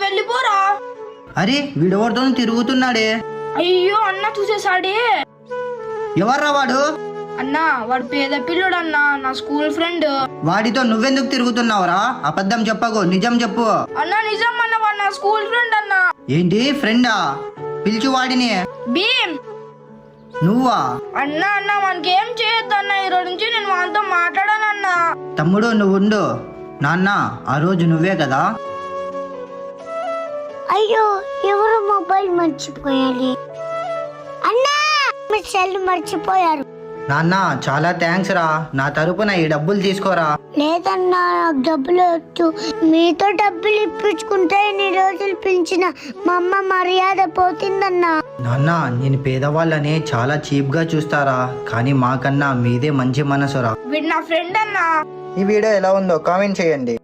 వెళ్ళిపోరా. అరే వీడెవరితో తిరుగుతున్నాడే? అయ్యో అన్న చూసేసాడే. ఎవర్రా వాడు? అన్నా వాడు పేద పిల్లడు అన్నా, నా స్కూల్ ఫ్రెండ్. వాడితో నువ్వెందుకు తిరుగుతున్నావురా? అబద్ధం చెప్పకు, నిజం చెప్పు. అన్నా నిజం అన్న, వాడు నా స్కూల్ ఫ్రెండ్ అన్నా. ఏంటి ఫ్రెండా? పిలిచి వాడిని. భీమ్. నువ్వా? అన్నా అన్న మనకేం చేయొద్దు అన్న, ఈ రోజు నుంచి నేను వాళ్ళతో మాట్లాడానన్నా. తమ్ముడు నువ్వు ఉండు. నాన్న ఆ రోజు నువ్వే కదా? అయ్యో ఎవరు మొబైల్ మర్చిపోయాలి. అన్నా మీ సెల్ మర్చిపోయారు. నాన్న చాలా థ్యాంక్స్ రా, నా తరపున ఈ డబ్బులు తీసుకోరా. లేదన్నా నాకు డబ్బులు వద్దు. మీతో డబ్బులు ఇప్పించుకుంటే ఇన్ని రోజులు పెంచిన మా అమ్మ మర్యాద పోతుందన్నా. నాన్న నేను పేదవాళ్ళని చాలా చీప్ గా చూస్తారా, కానీ మాకన్నా మీదే మంచి మనసురా. వీడు నా ఫ్రెండ్ అన్నా. ఈ వీడియో ఎలా ఉందో కామెంట్ చేయండి.